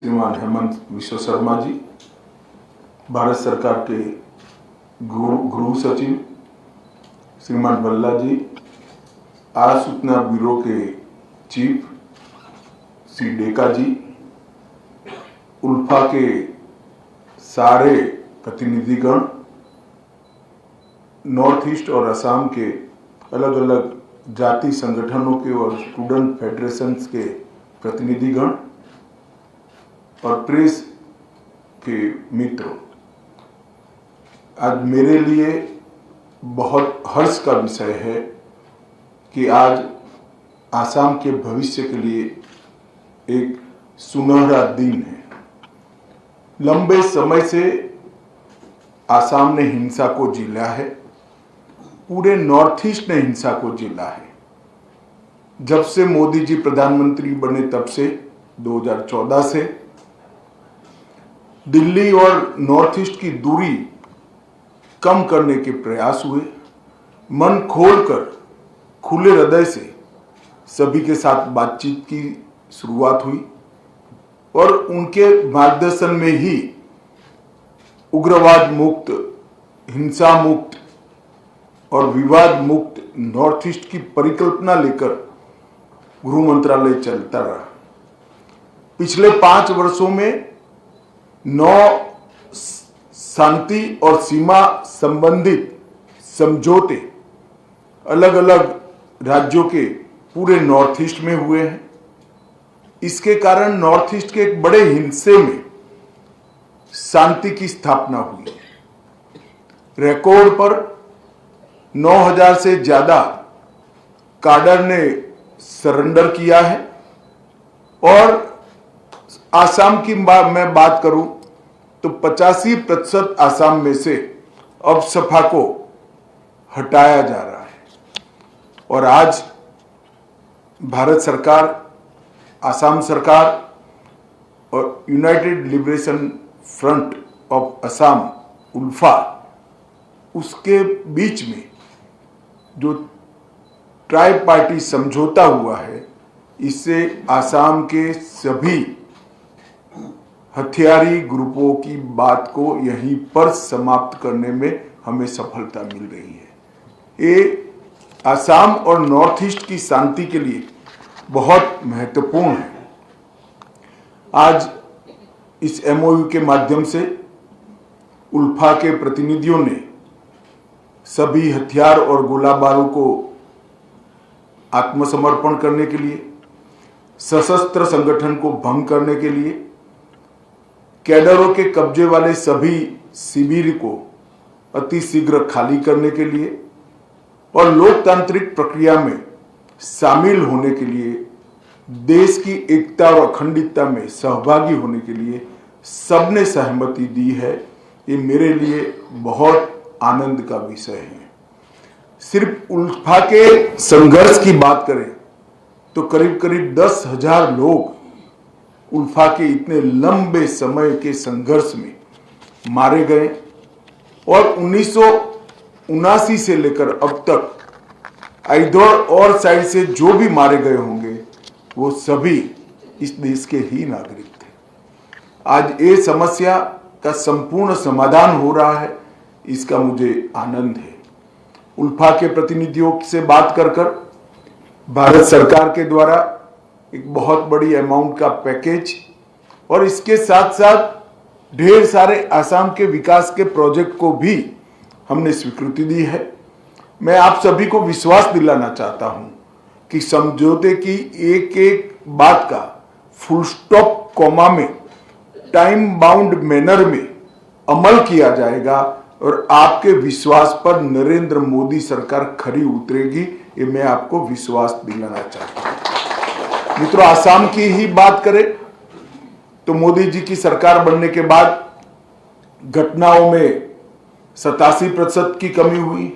श्रीमान हेमंत विश्व शर्मा जी, भारत सरकार के गृह सचिव श्रीमान बल्ला जी, आर सूचना ब्यूरो के चीफ श्री डेका जी, उल्फा के सारे प्रतिनिधिगण, नॉर्थ ईस्ट और असम के अलग अलग जाति संगठनों के और स्टूडेंट फेडरेशंस के प्रतिनिधिगण और प्रेस के मित्रों, आज मेरे लिए बहुत हर्ष का विषय है कि आज आसाम के भविष्य के लिए एक सुनहरा दिन है। लंबे समय से आसाम ने हिंसा को झेला है, पूरे नॉर्थ ईस्ट ने हिंसा को झेला है। जब से मोदी जी प्रधानमंत्री बने तब से 2014 से दिल्ली और नॉर्थ ईस्ट की दूरी कम करने के प्रयास हुए। मन खोलकर खुले हृदय से सभी के साथ बातचीत की शुरुआत हुई और उनके मार्गदर्शन में ही उग्रवाद मुक्त, हिंसा मुक्त और विवाद मुक्त नॉर्थ ईस्ट की परिकल्पना लेकर गृह मंत्रालय चलता रहा। पिछले 5 वर्षों में 9 शांति और सीमा संबंधित समझौते अलग अलग राज्यों के पूरे नॉर्थ ईस्ट में हुए हैं। इसके कारण नॉर्थ ईस्ट के एक बड़े हिस्से में शांति की स्थापना हुई है। रिकॉर्ड पर 9000 से ज्यादा काडर ने सरेंडर किया है और आसाम की मैं बात करूं तो 85% आसाम में से अब सपा को हटाया जा रहा है। और आज भारत सरकार, आसाम सरकार और यूनाइटेड लिबरेशन फ्रंट ऑफ असम उल्फा, उसके बीच में जो ट्राई पार्टी समझौता हुआ है, इससे आसाम के सभी हथियारी ग्रुपों की बात को यहीं पर समाप्त करने में हमें सफलता मिल रही है। ये आसाम और नॉर्थ ईस्ट की शांति के लिए बहुत महत्वपूर्ण है। आज इस एमओयू के माध्यम से उल्फा के प्रतिनिधियों ने सभी हथियार और गोला बारूद को आत्मसमर्पण करने के लिए, सशस्त्र संगठन को भंग करने के लिए, कैडरों के कब्जे वाले सभी शिविर को अति शीघ्र खाली करने के लिए और लोकतांत्रिक प्रक्रिया में शामिल होने के लिए, देश की एकता और अखंडता में सहभागी होने के लिए सबने सहमति दी है। ये मेरे लिए बहुत आनंद का विषय है। सिर्फ उल्फा के संघर्ष की बात करें तो करीब करीब 10,000 लोग उल्फा के इतने लंबे समय के संघर्ष में मारे गए और 1979 से लेकर अब तक इधर और साइड से जो भी मारे गए होंगे वो सभी इस देश के ही नागरिक थे। आज ये समस्या का संपूर्ण समाधान हो रहा है, इसका मुझे आनंद है। उल्फा के प्रतिनिधियों से बात कर भारत सरकार के द्वारा एक बहुत बड़ी अमाउंट का पैकेज और इसके साथ साथ ढेर सारे आसाम के विकास के प्रोजेक्ट को भी हमने स्वीकृति दी है। मैं आप सभी को विश्वास दिलाना चाहता हूं कि समझौते की एक एक बात का फुल स्टॉप कॉमा में टाइम बाउंड मैनर में अमल किया जाएगा और आपके विश्वास पर नरेंद्र मोदी सरकार खरी उतरेगी, ये मैं आपको विश्वास दिलाना चाहता हूं। मित्रों, आसाम की ही बात करें तो मोदी जी की सरकार बनने के बाद घटनाओं में 87% की कमी हुई,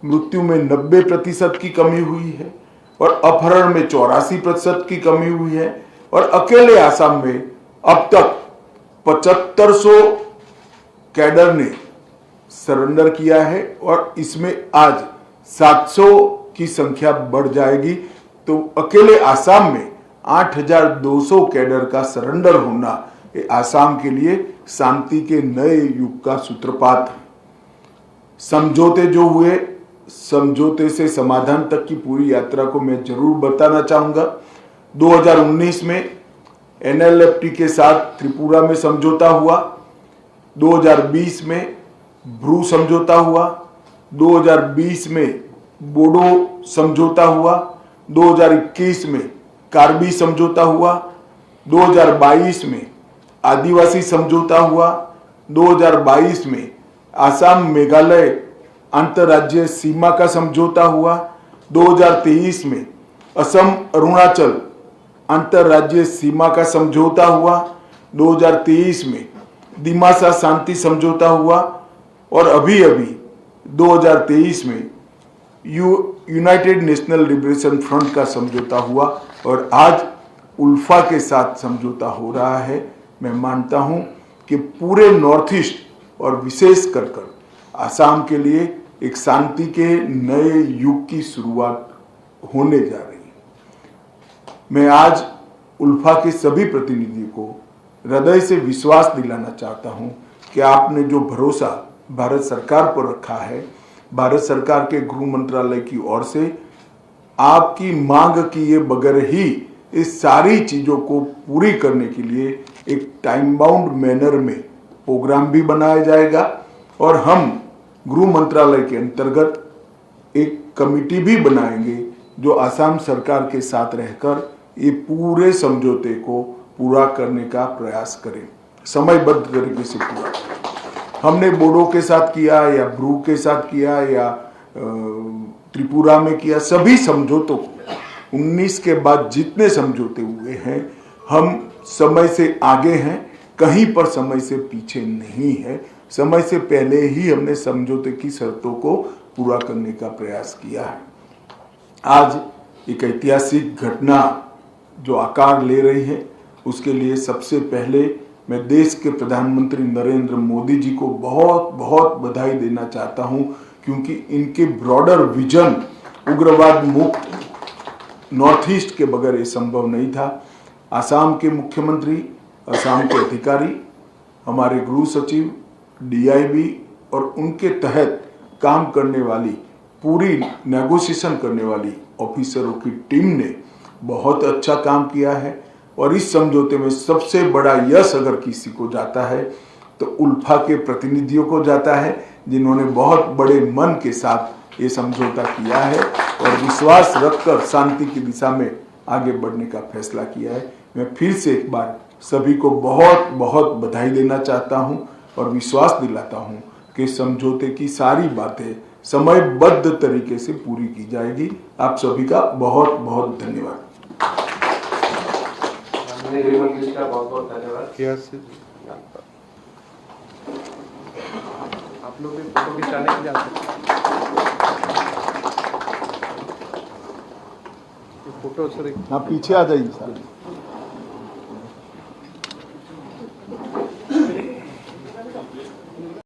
मृत्यु में 90% की कमी हुई है और अपहरण में 84% की कमी हुई है और अकेले आसाम में अब तक 7500 कैडर ने सरेंडर किया है और इसमें आज 700 की संख्या बढ़ जाएगी। तो अकेले आसाम में 8,200 कैडर का सरेंडर होना ये आसाम के लिए शांति के नए युग का सूत्रपात है। समझौते जो हुए, समझौते से समाधान तक की पूरी यात्रा को मैं जरूर बताना चाहूंगा। 2019 में NLFT के साथ त्रिपुरा में समझौता हुआ, 2020 में ब्रू समझौता हुआ, 2020 में बोडो समझौता हुआ, 2021 में कार्बी समझौता हुआ, 2022 में आदिवासी समझौता हुआ, 2022 में आसाम मेघालय अंतर्राज्यीय सीमा का समझौता हुआ, 2023 में असम अरुणाचल अंतर्राज्यीय सीमा का समझौता हुआ, 2023 में दिमासा शांति समझौता हुआ और अभी 2023 में यूनाइटेड नेशनल लिबरेशन फ्रंट का समझौता हुआ और आज उल्फा के साथ समझौता हो रहा है। मैं मानता हूं कि पूरे नॉर्थ ईस्ट और विशेष कर आसाम के लिए एक शांति के नए युग की शुरुआत होने जा रही है। मैं आज उल्फा के सभी प्रतिनिधियों को हृदय से विश्वास दिलाना चाहता हूं कि आपने जो भरोसा भारत सरकार पर रखा है, भारत सरकार के गृह मंत्रालय की ओर से आपकी मांग किए बगैर ही इस सारी चीजों को पूरी करने के लिए एक टाइम बाउंड मैनर में प्रोग्राम भी बनाया जाएगा और हम गृह मंत्रालय के अंतर्गत एक कमिटी भी बनाएंगे जो असम सरकार के साथ रहकर ये पूरे समझौते को पूरा करने का प्रयास करें, समयबद्ध तरीके से पूरा। हमने बोडो के साथ किया या ब्रू के साथ किया या त्रिपुरा में किया, सभी समझौतों को 19 के बाद जितने समझौते हुए हैं हम समय से आगे हैं, कहीं पर समय से पीछे नहीं है। समय से पहले ही हमने समझौते की शर्तों को पूरा करने का प्रयास किया है। आज एक ऐतिहासिक घटना जो आकार ले रही है, उसके लिए सबसे पहले मैं देश के प्रधानमंत्री नरेंद्र मोदी जी को बहुत बहुत बधाई देना चाहता हूं, क्योंकि इनके ब्रॉडर विजन उग्रवाद मुक्त नॉर्थ ईस्ट के बगैर ये संभव नहीं था। असम के मुख्यमंत्री, असम के अधिकारी, हमारे गृह सचिव, DIB और उनके तहत काम करने वाली पूरी नेगोशिएशन करने वाली ऑफिसरों की टीम ने बहुत अच्छा काम किया है और इस समझौते में सबसे बड़ा यश अगर किसी को जाता है तो उल्फा के प्रतिनिधियों को जाता है, जिन्होंने बहुत बड़े मन के साथ ये समझौता किया है और विश्वास रखकर शांति की दिशा में आगे बढ़ने का फैसला किया है। मैं फिर से एक बार सभी को बहुत बहुत बधाई देना चाहता हूं और विश्वास दिलाता हूं कि समझौते की सारी बातें समयबद्ध तरीके से पूरी की जाएगी। आप सभी का बहुत बहुत धन्यवाद। बहुत बहुत धन्यवाद। आप लोग भी फोटो खिंचाने के लिए आ सकते हैं। फोटो सर आप पीछे आ जाइए सर।